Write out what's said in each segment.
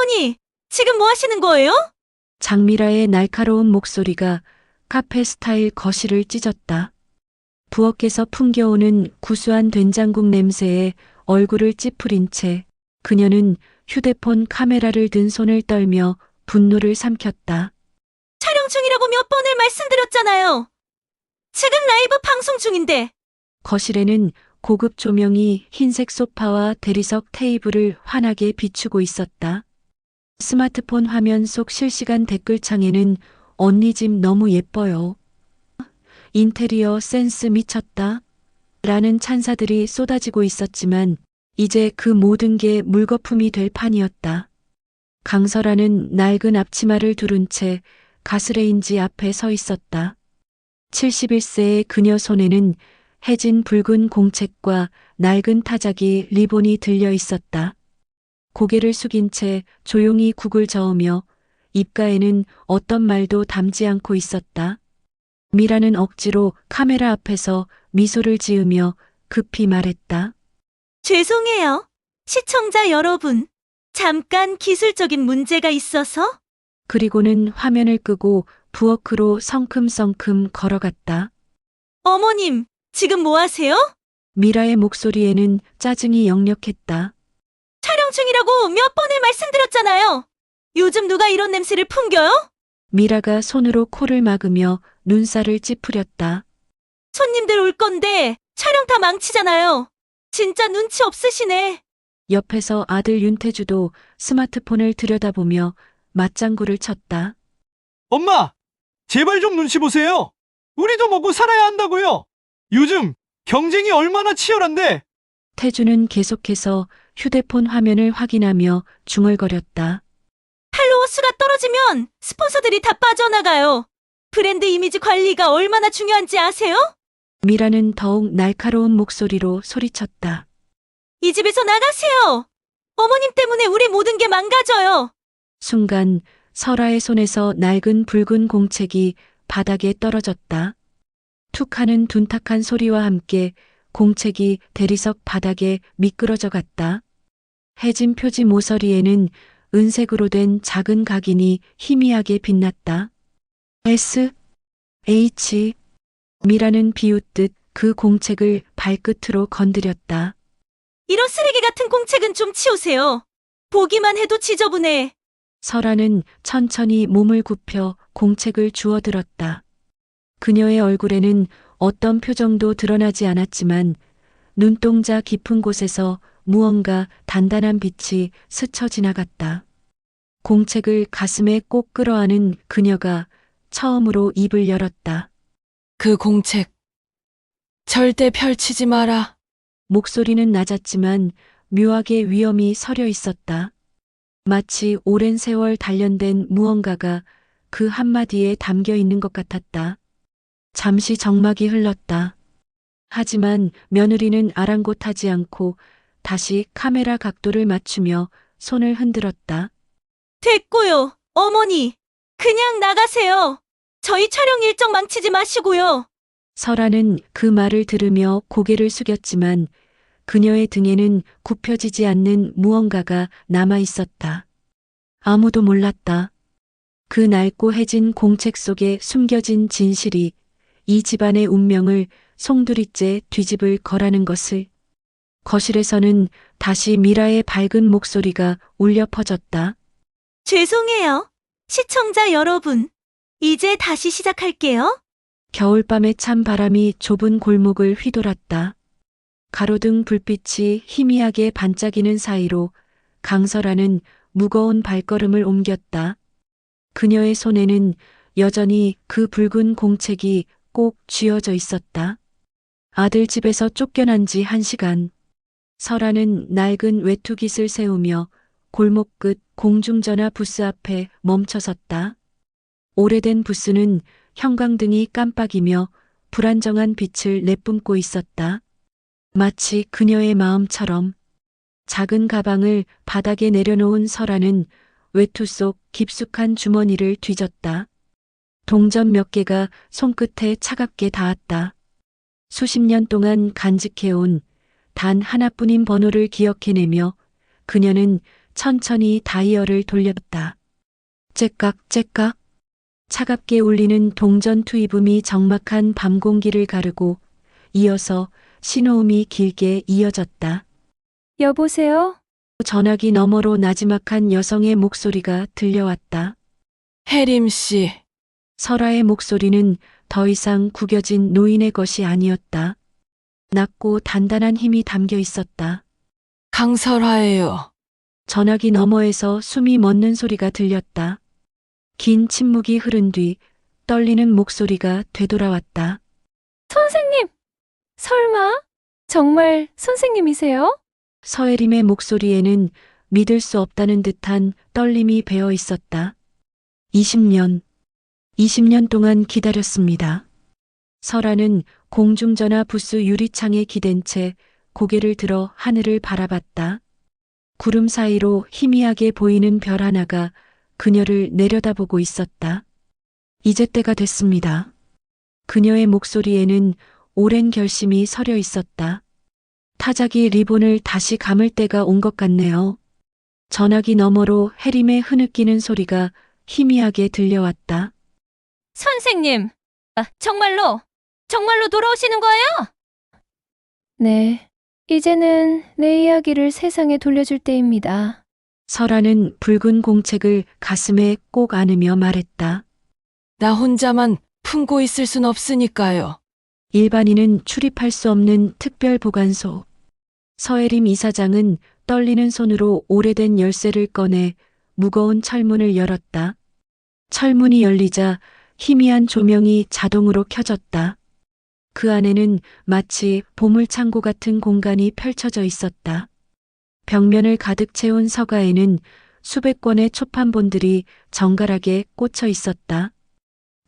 어머니, 지금 뭐 하시는 거예요? 장미라의 날카로운 목소리가 카페 스타일 거실을 찢었다. 부엌에서 풍겨오는 구수한 된장국 냄새에 얼굴을 찌푸린 채 그녀는 휴대폰 카메라를 든 손을 떨며 분노를 삼켰다. 촬영 중이라고 몇 번을 말씀드렸잖아요. 지금 라이브 방송 중인데. 거실에는 고급 조명이 흰색 소파와 대리석 테이블을 환하게 비추고 있었다. 스마트폰 화면 속 실시간 댓글창에는 언니 집 너무 예뻐요. 인테리어 센스 미쳤다. 라는 찬사들이 쏟아지고 있었지만 이제 그 모든 게 물거품이 될 판이었다. 강설아는 낡은 앞치마를 두른 채 가스레인지 앞에 서 있었다. 71세의 그녀 손에는 해진 붉은 공책과 낡은 타자기 리본이 들려 있었다. 고개를 숙인 채 조용히 국을 저으며 입가에는 어떤 말도 담지 않고 있었다. 미라는 억지로 카메라 앞에서 미소를 지으며 급히 말했다. 죄송해요. 시청자 여러분. 잠깐 기술적인 문제가 있어서. 그리고는 화면을 끄고 부엌으로 성큼성큼 걸어갔다. 어머님, 지금 뭐 하세요? 미라의 목소리에는 짜증이 역력했다. 촬영 중이라고 몇 번을 말씀드렸잖아요. 요즘 누가 이런 냄새를 풍겨요? 미라가 손으로 코를 막으며 눈살을 찌푸렸다. 손님들 올 건데 촬영 다 망치잖아요. 진짜 눈치 없으시네. 옆에서 아들 윤태주도 스마트폰을 들여다보며 맞장구를 쳤다. 엄마, 제발 좀 눈치 보세요. 우리도 먹고 살아야 한다고요. 요즘 경쟁이 얼마나 치열한데. 태주는 계속해서 휴대폰 화면을 확인하며 중얼거렸다. 팔로워 수가 떨어지면 스폰서들이 다 빠져나가요. 브랜드 이미지 관리가 얼마나 중요한지 아세요? 미라는 더욱 날카로운 목소리로 소리쳤다. 이 집에서 나가세요. 어머님 때문에 우리 모든 게 망가져요. 순간 설아의 손에서 낡은 붉은 공책이 바닥에 떨어졌다. 툭 하는 둔탁한 소리와 함께 공책이 대리석 바닥에 미끄러져 갔다. 해진 표지 모서리에는 은색으로 된 작은 각인이 희미하게 빛났다. S, H, 미라는 비웃듯 그 공책을 발끝으로 건드렸다. 이런 쓰레기 같은 공책은 좀 치우세요. 보기만 해도 지저분해. 설아는 천천히 몸을 굽혀 공책을 주워들었다. 그녀의 얼굴에는 어떤 표정도 드러나지 않았지만 눈동자 깊은 곳에서 무언가 단단한 빛이 스쳐 지나갔다. 공책을 가슴에 꼭 끌어안은 그녀가 처음으로 입을 열었다. 그 공책 절대 펼치지 마라. 목소리는 낮았지만 묘하게 위엄이 서려 있었다. 마치 오랜 세월 단련된 무언가가 그 한마디에 담겨 있는 것 같았다. 잠시 정막이 흘렀다. 하지만 며느리는 아랑곳하지 않고 다시 카메라 각도를 맞추며 손을 흔들었다. 됐고요, 어머니. 그냥 나가세요. 저희 촬영 일정 망치지 마시고요. 설아는 그 말을 들으며 고개를 숙였지만 그녀의 등에는 굽혀지지 않는 무언가가 남아 있었다. 아무도 몰랐다. 그 낡고 해진 공책 속에 숨겨진 진실이 이 집안의 운명을 송두리째 뒤집을 거라는 것을. 거실에서는 다시 미라의 밝은 목소리가 울려 퍼졌다. 죄송해요. 시청자 여러분. 이제 다시 시작할게요. 겨울밤의 찬 바람이 좁은 골목을 휘돌았다. 가로등 불빛이 희미하게 반짝이는 사이로 강설아는 무거운 발걸음을 옮겼다. 그녀의 손에는 여전히 그 붉은 공책이 꼭 쥐어져 있었다. 아들 집에서 쫓겨난 지 1시간. 설아는 낡은 외투깃을 세우며 골목 끝 공중전화 부스 앞에 멈춰섰다. 오래된 부스는 형광등이 깜빡이며 불안정한 빛을 내뿜고 있었다. 마치 그녀의 마음처럼. 작은 가방을 바닥에 내려놓은 설아는 외투 속 깊숙한 주머니를 뒤졌다. 동전 몇 개가 손끝에 차갑게 닿았다. 수십 년 동안 간직해온 단 하나뿐인 번호를 기억해내며 그녀는 천천히 다이얼을 돌렸다. 째깍째깍. 차갑게 울리는 동전 투입음이 적막한 밤 공기를 가르고 이어서 신호음이 길게 이어졌다. 여보세요? 전화기 너머로 나지막한 여성의 목소리가 들려왔다. 혜림 씨, 설아의 목소리는 더 이상 구겨진 노인의 것이 아니었다. 낮고 단단한 힘이 담겨 있었다. 강설아예요. 전화기 너머에서 숨이 멎는 소리가 들렸다. 긴 침묵이 흐른 뒤 떨리는 목소리가 되돌아왔다. 선생님! 설마? 정말 선생님이세요? 서혜림의 목소리에는 믿을 수 없다는 듯한 떨림이 배어 있었다. 20년 동안 기다렸습니다. 설아는 공중전화 부스 유리창에 기댄 채 고개를 들어 하늘을 바라봤다. 구름 사이로 희미하게 보이는 별 하나가 그녀를 내려다보고 있었다. 이제 때가 됐습니다. 그녀의 목소리에는 오랜 결심이 서려 있었다. 타자기 리본을 다시 감을 때가 온 것 같네요. 전화기 너머로 혜림의 흐느끼는 소리가 희미하게 들려왔다. 선생님, 정말로 돌아오시는 거예요? 네. 이제는 내 이야기를 세상에 돌려줄 때입니다. 설아는 붉은 공책을 가슴에 꼭 안으며 말했다. 나 혼자만 품고 있을 순 없으니까요. 일반인은 출입할 수 없는 특별 보관소. 서혜림 이사장은 떨리는 손으로 오래된 열쇠를 꺼내 무거운 철문을 열었다. 철문이 열리자 희미한 조명이 자동으로 켜졌다. 그 안에는 마치 보물창고 같은 공간이 펼쳐져 있었다. 벽면을 가득 채운 서가에는 수백 권의 초판본들이 정갈하게 꽂혀 있었다.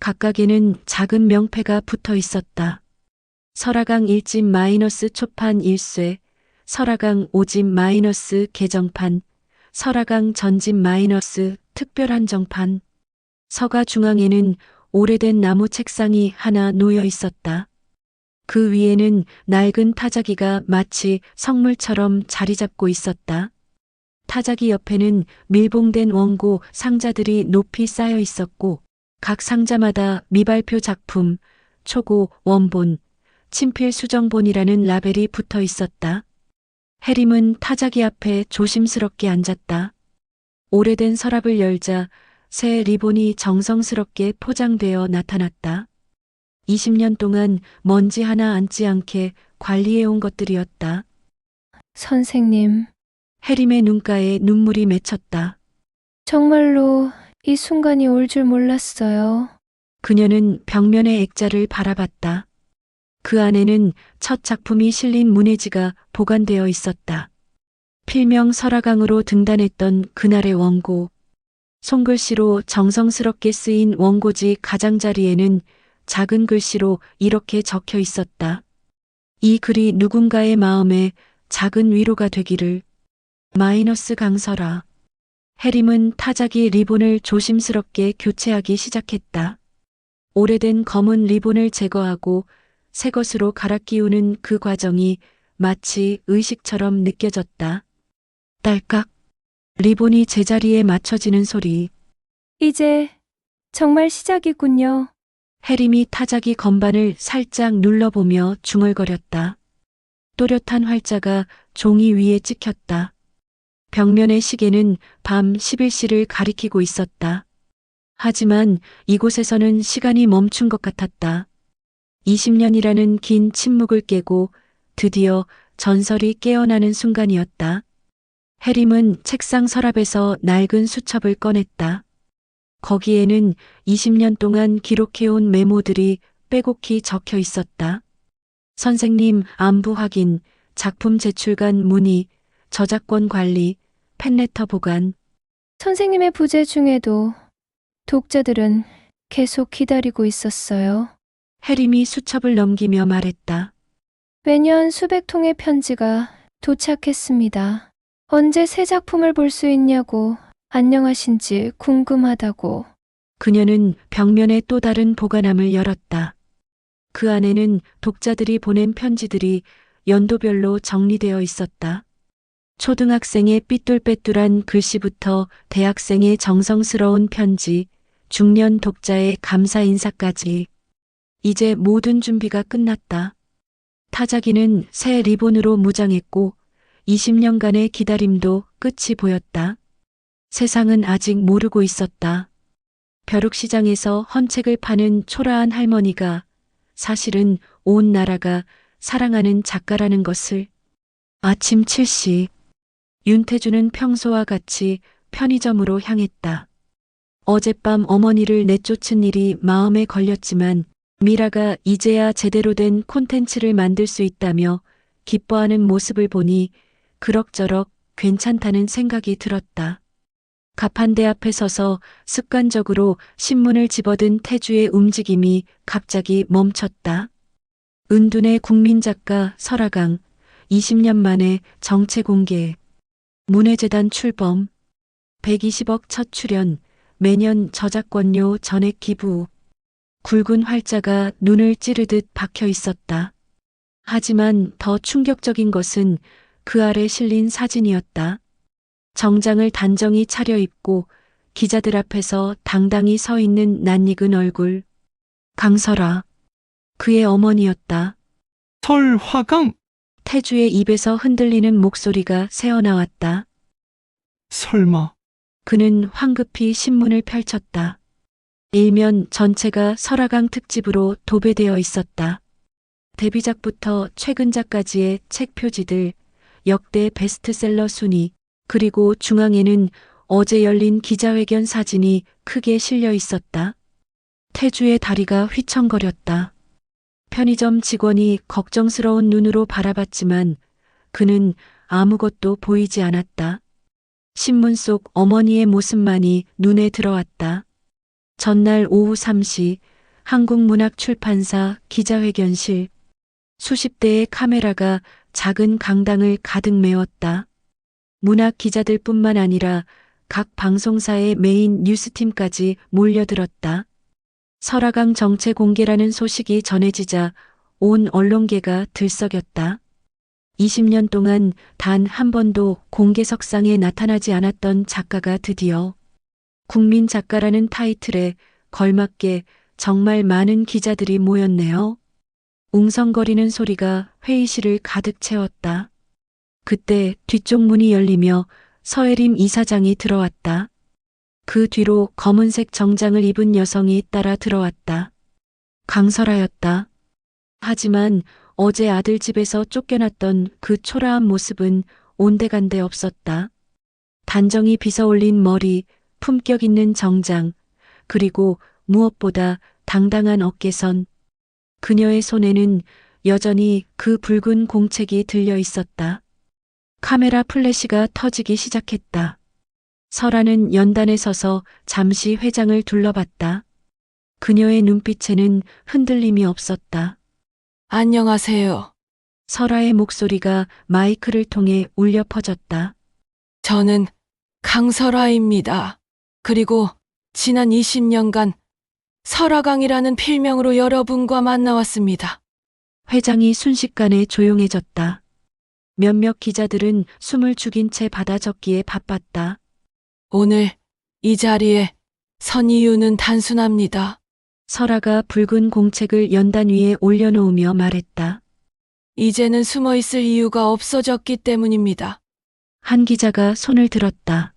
각각에는 작은 명패가 붙어 있었다. 설아강 1집 마이너스 초판 1쇄, 설아강 5집 마이너스 개정판, 설아강 전집 마이너스 특별 한정판. 서가 중앙에는 오래된 나무 책상이 하나 놓여 있었다. 그 위에는 낡은 타자기가 마치 성물처럼 자리 잡고 있었다. 타자기 옆에는 밀봉된 원고 상자들이 높이 쌓여 있었고 각 상자마다 미발표 작품, 초고, 원본, 친필 수정본이라는 라벨이 붙어 있었다. 혜림은 타자기 앞에 조심스럽게 앉았다. 오래된 서랍을 열자 새 리본이 정성스럽게 포장되어 나타났다. 20년 동안 먼지 하나 앉지 않게 관리해온 것들이었다. 선생님, 혜림의 눈가에 눈물이 맺혔다. 정말로 이 순간이 올 줄 몰랐어요. 그녀는 벽면의 액자를 바라봤다. 그 안에는 첫 작품이 실린 문해지가 보관되어 있었다. 필명 설아강으로 등단했던 그날의 원고. 손글씨로 정성스럽게 쓰인 원고지 가장자리에는 작은 글씨로 이렇게 적혀 있었다. 이 글이 누군가의 마음에 작은 위로가 되기를. 마이너스 강설아. 혜림은 타자기 리본을 조심스럽게 교체하기 시작했다. 오래된 검은 리본을 제거하고 새 것으로 갈아 끼우는 그 과정이 마치 의식처럼 느껴졌다. 딸깍. 리본이 제자리에 맞춰지는 소리. 이제 정말 시작이군요. 혜림이 타자기 건반을 살짝 눌러보며 중얼거렸다. 또렷한 활자가 종이 위에 찍혔다. 벽면의 시계는 밤 11시를 가리키고 있었다. 하지만 이곳에서는 시간이 멈춘 것 같았다. 20년이라는 긴 침묵을 깨고 드디어 전설이 깨어나는 순간이었다. 혜림은 책상 서랍에서 낡은 수첩을 꺼냈다. 거기에는 20년 동안 기록해온 메모들이 빼곡히 적혀 있었다. 선생님 안부 확인, 작품 제출관 문의, 저작권 관리, 팬레터 보관. 선생님의 부재 중에도 독자들은 계속 기다리고 있었어요. 혜림이 수첩을 넘기며 말했다. 매년 수백 통의 편지가 도착했습니다. 언제 새 작품을 볼 수 있냐고 안녕하신지 궁금하다고. 그녀는 벽면의 또 다른 보관함을 열었다. 그 안에는 독자들이 보낸 편지들이 연도별로 정리되어 있었다. 초등학생의 삐뚤빼뚤한 글씨부터 대학생의 정성스러운 편지, 중년 독자의 감사 인사까지. 이제 모든 준비가 끝났다. 타자기는 새 리본으로 무장했고 20년간의 기다림도 끝이 보였다. 세상은 아직 모르고 있었다. 벼룩시장에서 헌책을 파는 초라한 할머니가 사실은 온 나라가 사랑하는 작가라는 것을. 아침 7시 윤태주는 평소와 같이 편의점으로 향했다. 어젯밤 어머니를 내쫓은 일이 마음에 걸렸지만 미라가 이제야 제대로 된 콘텐츠를 만들 수 있다며 기뻐하는 모습을 보니 그럭저럭 괜찮다는 생각이 들었다. 가판대 앞에 서서 습관적으로 신문을 집어든 태주의 움직임이 갑자기 멈췄다. 은둔의 국민작가 설아강 20년 만에 정체 공개. 문해재단 출범. 120억 첫 출연. 매년 저작권료 전액 기부. 굵은 활자가 눈을 찌르듯 박혀 있었다. 하지만 더 충격적인 것은 그 아래 실린 사진이었다. 정장을 단정히 차려입고 기자들 앞에서 당당히 서 있는 낯익은 얼굴. 강설아. 그의 어머니였다. 설화강? 태주의 입에서 흔들리는 목소리가 새어나왔다. 설마. 그는 황급히 신문을 펼쳤다. 일면 전체가 설화강 특집으로 도배되어 있었다. 데뷔작부터 최근작까지의 책 표지들, 역대 베스트셀러 순위, 그리고 중앙에는 어제 열린 기자회견 사진이 크게 실려 있었다. 태주의 다리가 휘청거렸다. 편의점 직원이 걱정스러운 눈으로 바라봤지만 그는 아무것도 보이지 않았다. 신문 속 어머니의 모습만이 눈에 들어왔다. 전날 오후 3시 한국문학출판사 기자회견실. 수십 대의 카메라가 작은 강당을 가득 메웠다. 문학 기자들뿐만 아니라 각 방송사의 메인 뉴스팀까지 몰려들었다. 설화강 정체 공개라는 소식이 전해지자 온 언론계가 들썩였다. 20년 동안 단 한 번도 공개석상에 나타나지 않았던 작가가 드디어 국민 작가라는 타이틀에 걸맞게 정말 많은 기자들이 모였네요. 웅성거리는 소리가 회의실을 가득 채웠다. 그때 뒤쪽 문이 열리며 서혜림 이사장이 들어왔다. 그 뒤로 검은색 정장을 입은 여성이 따라 들어왔다. 강설아였다. 하지만 어제 아들 집에서 쫓겨났던 그 초라한 모습은 온데간데 없었다. 단정히 빗어올린 머리, 품격 있는 정장, 그리고 무엇보다 당당한 어깨선. 그녀의 손에는 여전히 그 붉은 공책이 들려 있었다. 카메라 플래시가 터지기 시작했다. 설아는 연단에 서서 잠시 회장을 둘러봤다. 그녀의 눈빛에는 흔들림이 없었다. 안녕하세요. 설아의 목소리가 마이크를 통해 울려 퍼졌다. 저는 강설아입니다. 그리고 지난 20년간 설화강이라는 필명으로 여러분과 만나왔습니다. 회장이 순식간에 조용해졌다. 몇몇 기자들은 숨을 죽인 채 받아 적기에 바빴다. 오늘 이 자리에 선 이유는 단순합니다. 설아가 붉은 공책을 연단 위에 올려놓으며 말했다. 이제는 숨어 있을 이유가 없어졌기 때문입니다. 한 기자가 손을 들었다.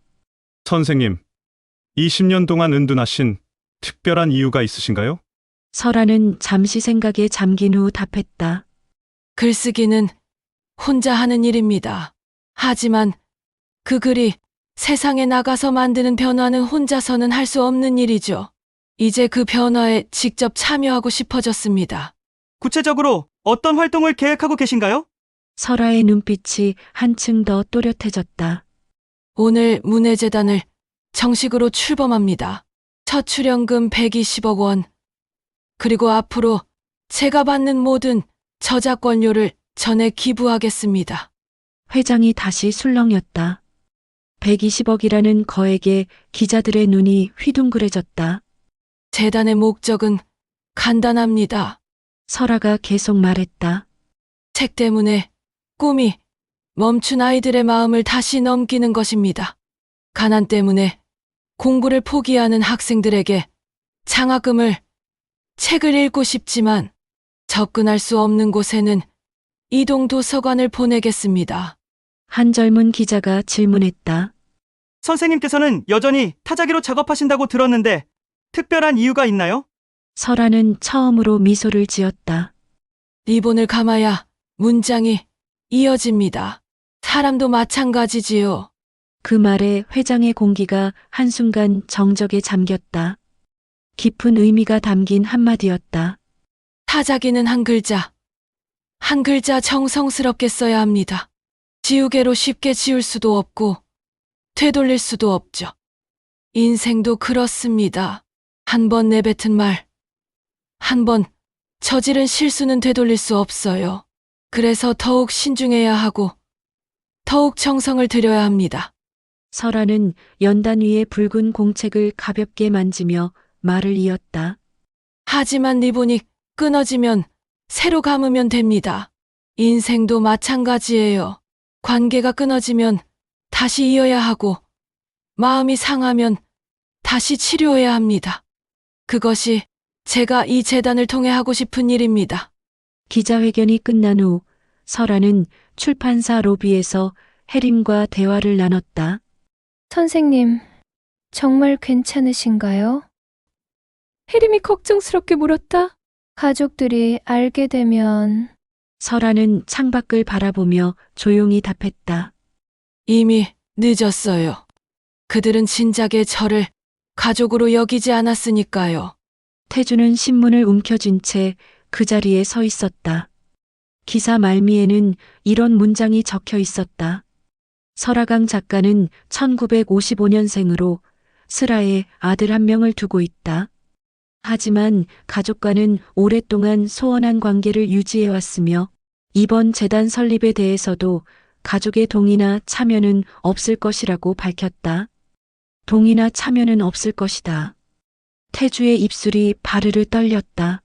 선생님, 20년 동안 은둔하신 특별한 이유가 있으신가요? 설아는 잠시 생각에 잠긴 후 답했다. 글쓰기는 혼자 하는 일입니다. 하지만 그 글이 세상에 나가서 만드는 변화는 혼자서는 할 수 없는 일이죠. 이제 그 변화에 직접 참여하고 싶어졌습니다. 구체적으로 어떤 활동을 계획하고 계신가요? 설아의 눈빛이 한층 더 또렷해졌다. 오늘 문해재단을 정식으로 출범합니다. 첫 출연금 120억 원, 그리고 앞으로 제가 받는 모든 저작권료를 전액 기부하겠습니다. 회장이 다시 술렁였다. 120억이라는 거액에 기자들의 눈이 휘둥그레졌다. 재단의 목적은 간단합니다. 설아가 계속 말했다. 책 때문에 꿈이 멈춘 아이들의 마음을 다시 넘기는 것입니다. 가난 때문에 공부를 포기하는 학생들에게 장학금을, 책을 읽고 싶지만 접근할 수 없는 곳에는 이동 도서관을 보내겠습니다. 한 젊은 기자가 질문했다. 선생님께서는 여전히 타자기로 작업하신다고 들었는데 특별한 이유가 있나요? 설아는 처음으로 미소를 지었다. 리본을 감아야 문장이 이어집니다. 사람도 마찬가지지요. 그 말에 회장의 공기가 한순간 정적에 잠겼다. 깊은 의미가 담긴 한마디였다. 타자기는 한 글자 정성스럽게 써야 합니다. 지우개로 쉽게 지울 수도 없고 되돌릴 수도 없죠. 인생도 그렇습니다. 한 번 내뱉은 말, 한 번 저지른 실수는 되돌릴 수 없어요. 그래서 더욱 신중해야 하고 더욱 정성을 들여야 합니다. 설아는 연단 위에 붉은 공책을 가볍게 만지며 말을 이었다. 하지만 리본이 끊어지면 새로 감으면 됩니다. 인생도 마찬가지예요. 관계가 끊어지면 다시 이어야 하고 마음이 상하면 다시 치료해야 합니다. 그것이 제가 이 재단을 통해 하고 싶은 일입니다. 기자회견이 끝난 후 설아는 출판사 로비에서 혜림과 대화를 나눴다. 선생님, 정말 괜찮으신가요? 혜림이 걱정스럽게 물었다. 가족들이 알게 되면 설아는 창밖을 바라보며 조용히 답했다. 이미 늦었어요. 그들은 진작에 저를 가족으로 여기지 않았으니까요. 태주는 신문을 움켜쥔 채 그 자리에 서 있었다. 기사 말미에는 이런 문장이 적혀 있었다. 설아강 작가는 1955년생으로 슬아에 아들 한 명을 두고 있다. 하지만 가족과는 오랫동안 소원한 관계를 유지해왔으며 이번 재단 설립에 대해서도 가족의 동의나 참여는 없을 것이라고 밝혔다. 동의나 참여는 없을 것이다. 태주의 입술이 바르르 떨렸다.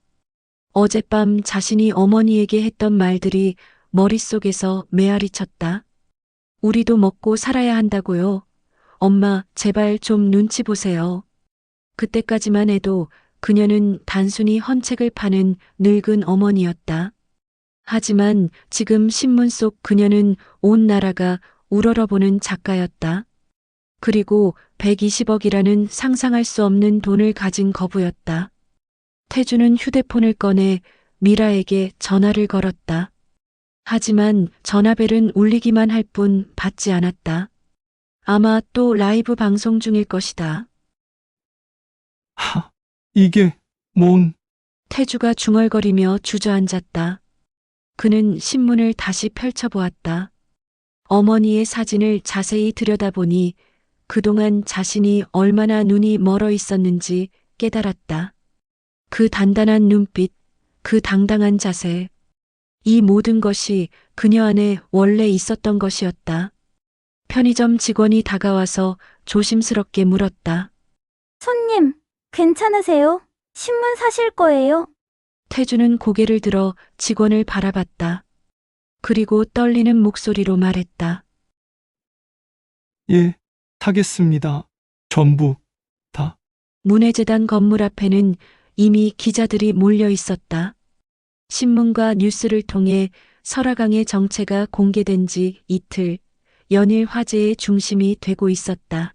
어젯밤 자신이 어머니에게 했던 말들이 머릿속에서 메아리쳤다. 우리도 먹고 살아야 한다고요. 엄마, 제발 좀 눈치 보세요. 그때까지만 해도 그녀는 단순히 헌책을 파는 늙은 어머니였다. 하지만 지금 신문 속 그녀는 온 나라가 우러러보는 작가였다. 그리고 120억이라는 상상할 수 없는 돈을 가진 거부였다. 태주는 휴대폰을 꺼내 미라에게 전화를 걸었다. 하지만 전화벨은 울리기만 할 뿐 받지 않았다. 아마 또 라이브 방송 중일 것이다. 이게 뭔? 태주가 중얼거리며 주저앉았다. 그는 신문을 다시 펼쳐보았다. 어머니의 사진을 자세히 들여다보니 그동안 자신이 얼마나 눈이 멀어 있었는지 깨달았다. 그 단단한 눈빛, 그 당당한 자세. 이 모든 것이 그녀 안에 원래 있었던 것이었다. 편의점 직원이 다가와서 조심스럽게 물었다. 손님, 괜찮으세요? 신문 사실 거예요? 태주는 고개를 들어 직원을 바라봤다. 그리고 떨리는 목소리로 말했다. 예, 사겠습니다. 전부 다. 문해재단 건물 앞에는 이미 기자들이 몰려 있었다. 신문과 뉴스를 통해 설아강의 정체가 공개된 지 이틀, 연일 화제의 중심이 되고 있었다.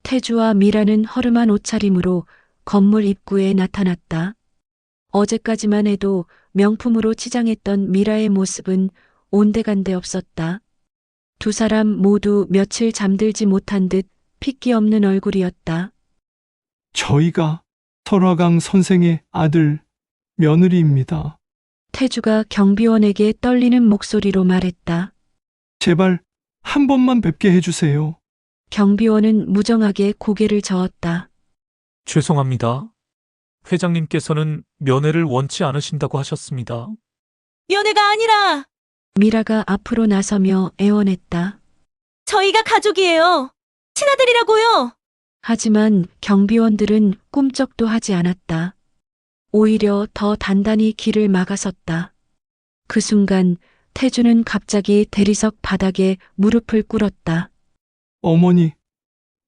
태주와 미라는 허름한 옷차림으로 건물 입구에 나타났다. 어제까지만 해도 명품으로 치장했던 미라의 모습은 온데간데 없었다. 두 사람 모두 며칠 잠들지 못한 듯 핏기 없는 얼굴이었다. 저희가 설화강 선생의 아들, 며느리입니다. 태주가 경비원에게 떨리는 목소리로 말했다. 제발 한 번만 뵙게 해주세요. 경비원은 무정하게 고개를 저었다. 죄송합니다. 회장님께서는 면회를 원치 않으신다고 하셨습니다. 연애가 아니라 미라가 앞으로 나서며 애원했다. 저희가 가족이에요. 친아들이라고요. 하지만 경비원들은 꿈쩍도 하지 않았다. 오히려 더 단단히 길을 막아섰다. 그 순간 태주는 갑자기 대리석 바닥에 무릎을 꿇었다. 어머니,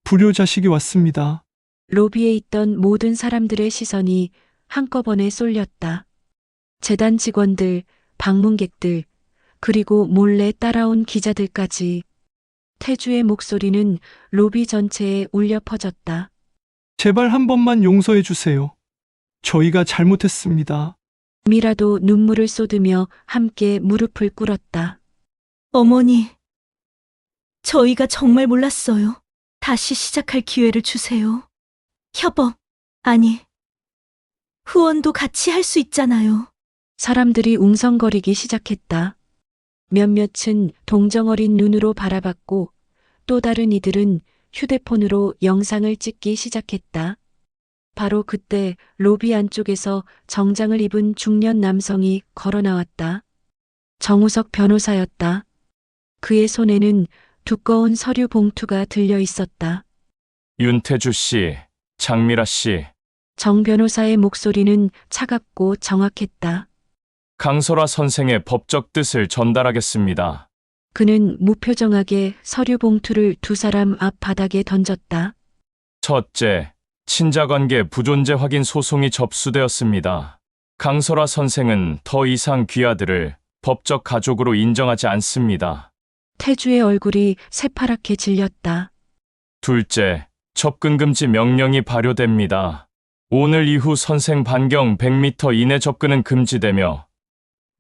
불효자식이 왔습니다. 로비에 있던 모든 사람들의 시선이 한꺼번에 쏠렸다. 재단 직원들, 방문객들, 그리고 몰래 따라온 기자들까지. 태주의 목소리는 로비 전체에 울려 퍼졌다. 제발 한 번만 용서해 주세요. 저희가 잘못했습니다. 미라도 눈물을 쏟으며 함께 무릎을 꿇었다. 어머니, 저희가 정말 몰랐어요. 다시 시작할 기회를 주세요. 협업, 아니, 후원도 같이 할 수 있잖아요. 사람들이 웅성거리기 시작했다. 몇몇은 동정어린 눈으로 바라봤고 또 다른 이들은 휴대폰으로 영상을 찍기 시작했다. 바로 그때 로비 안쪽에서 정장을 입은 중년 남성이 걸어 나왔다. 정우석 변호사였다. 그의 손에는 두꺼운 서류 봉투가 들려 있었다. 윤태주 씨, 장미라 씨, 정 변호사의 목소리는 차갑고 정확했다. 강설아 선생의 법적 뜻을 전달하겠습니다. 그는 무표정하게 서류 봉투를 두 사람 앞 바닥에 던졌다. 첫째, 친자관계 부존재 확인 소송이 접수되었습니다. 강설아 선생은 더 이상 귀하들을 법적 가족으로 인정하지 않습니다. 태주의 얼굴이 새파랗게 질렸다. 둘째, 접근 금지 명령이 발효됩니다. 오늘 이후 선생 반경 100m 이내 접근은 금지되며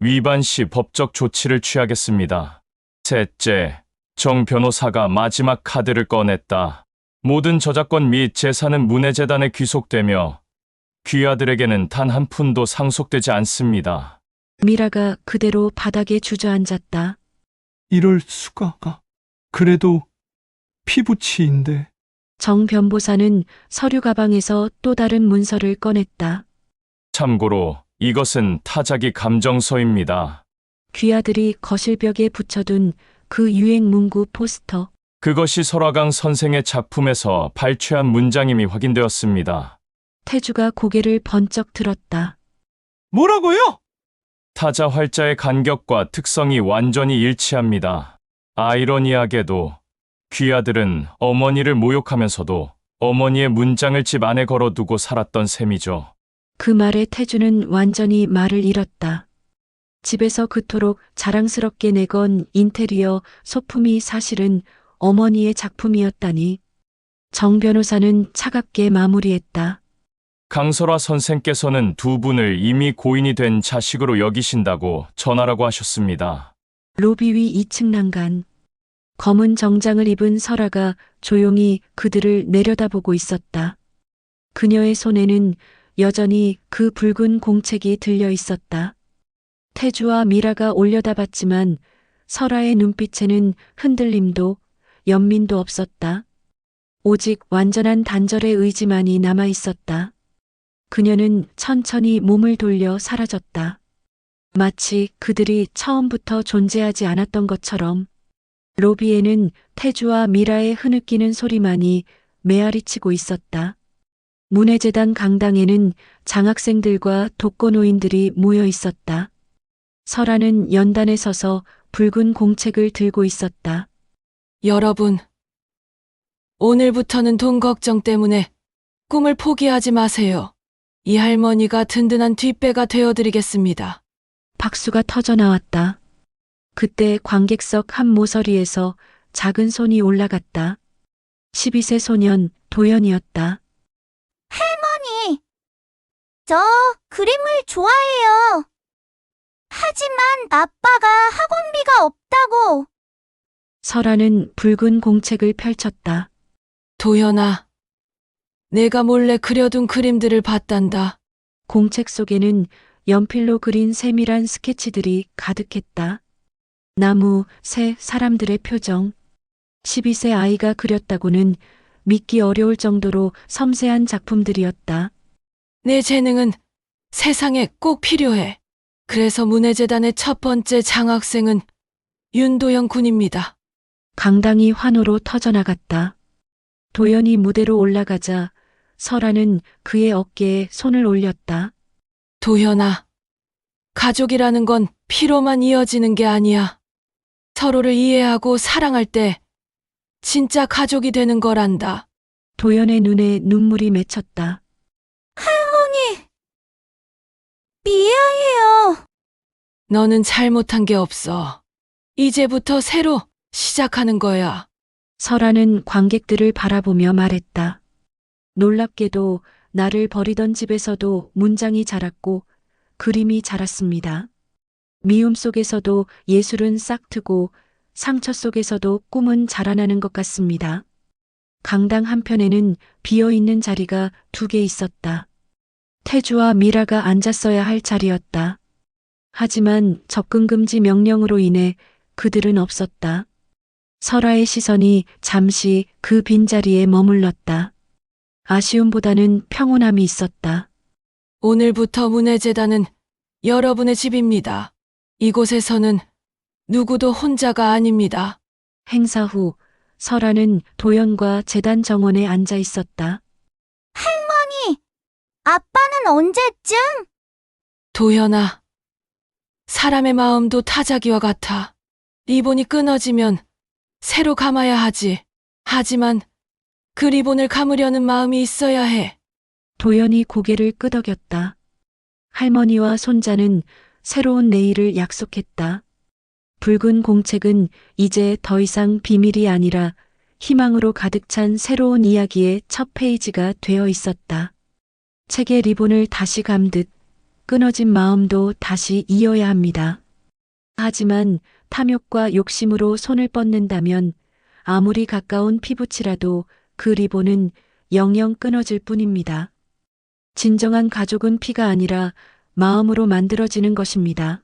위반 시 법적 조치를 취하겠습니다. 셋째, 정 변호사가 마지막 카드를 꺼냈다. 모든 저작권 및 재산은 문해재단에 귀속되며 귀하들에게는 단 한 푼도 상속되지 않습니다. 미라가 그대로 바닥에 주저앉았다. 이럴 수가. 그래도 피부치인데. 정 변보사는 서류 가방에서 또 다른 문서를 꺼냈다. 참고로 이것은 타자기 감정서입니다. 귀하들이 거실벽에 붙여둔 그 유행 문구 포스터. 그것이 설화강 선생의 작품에서 발췌한 문장임이 확인되었습니다. 태주가 고개를 번쩍 들었다. 뭐라고요? 타자 활자의 간격과 특성이 완전히 일치합니다. 아이러니하게도 귀하들은 어머니를 모욕하면서도 어머니의 문장을 집 안에 걸어두고 살았던 셈이죠. 그 말에 태주는 완전히 말을 잃었다. 집에서 그토록 자랑스럽게 내건 인테리어 소품이 사실은 어머니의 작품이었다니. 정 변호사는 차갑게 마무리했다. 강설화 선생께서는 두 분을 이미 고인이 된 자식으로 여기신다고 전하라고 하셨습니다. 로비 위 2층 난간. 검은 정장을 입은 설아가 조용히 그들을 내려다보고 있었다. 그녀의 손에는 여전히 그 붉은 공책이 들려 있었다. 태주와 미라가 올려다봤지만 설아의 눈빛에는 흔들림도 연민도 없었다. 오직 완전한 단절의 의지만이 남아 있었다. 그녀는 천천히 몸을 돌려 사라졌다. 마치 그들이 처음부터 존재하지 않았던 것처럼. 로비에는 태주와 미라의 흐느끼는 소리만이 메아리치고 있었다. 문해재단 강당에는 장학생들과 독거노인들이 모여 있었다. 설아는 연단에 서서 붉은 공책을 들고 있었다. 여러분, 오늘부터는 돈 걱정 때문에 꿈을 포기하지 마세요. 이 할머니가 든든한 뒷배가 되어드리겠습니다. 박수가 터져 나왔다. 그때 관객석 한 모서리에서 작은 손이 올라갔다. 12세 소년 도연이었다. 할머니, 저 그림을 좋아해요. 하지만 아빠가 학원비가 없다고. 설아는 붉은 공책을 펼쳤다. 도연아, 내가 몰래 그려둔 그림들을 봤단다. 공책 속에는 연필로 그린 세밀한 스케치들이 가득했다. 나무, 새, 사람들의 표정. 12세 아이가 그렸다고는 믿기 어려울 정도로 섬세한 작품들이었다. 내 재능은 세상에 꼭 필요해. 그래서 문해재단의 첫 번째 장학생은 윤도영 군입니다. 강당이 환호로 터져나갔다. 도연이 무대로 올라가자 설아는 그의 어깨에 손을 올렸다. 도연아, 가족이라는 건 피로만 이어지는 게 아니야. 서로를 이해하고 사랑할 때 진짜 가족이 되는 거란다. 도연의 눈에 눈물이 맺혔다. 할머니, 미안해요. 너는 잘못한 게 없어. 이제부터 새로 시작하는 거야. 설아는 관객들을 바라보며 말했다. 놀랍게도 나를 버리던 집에서도 문장이 자랐고 그림이 자랐습니다. 미움 속에서도 예술은 싹트고 상처 속에서도 꿈은 자라나는 것 같습니다. 강당 한편에는 비어있는 자리가 2개 있었다. 태주와 미라가 앉았어야 할 자리였다. 하지만 접근 금지 명령으로 인해 그들은 없었다. 설아의 시선이 잠시 그 빈자리에 머물렀다. 아쉬움보다는 평온함이 있었다. 오늘부터 문해재단은 여러분의 집입니다. 이곳에서는 누구도 혼자가 아닙니다. 행사 후 설아는 도연과 재단 정원에 앉아 있었다. 할머니, 아빠는 언제쯤? 도연아, 사람의 마음도 타자기와 같아. 리본이 끊어지면 새로 감아야 하지. 하지만 그 리본을 감으려는 마음이 있어야 해. 도연이 고개를 끄덕였다. 할머니와 손자는 새로운 내일을 약속했다. 붉은 공책은 이제 더 이상 비밀이 아니라 희망으로 가득 찬 새로운 이야기의 첫 페이지가 되어 있었다. 책의 리본을 다시 감듯 끊어진 마음도 다시 이어야 합니다. 하지만 탐욕과 욕심으로 손을 뻗는다면 아무리 가까운 피부치라도 그 리본은 영영 끊어질 뿐입니다. 진정한 가족은 피가 아니라 마음으로 만들어지는 것입니다.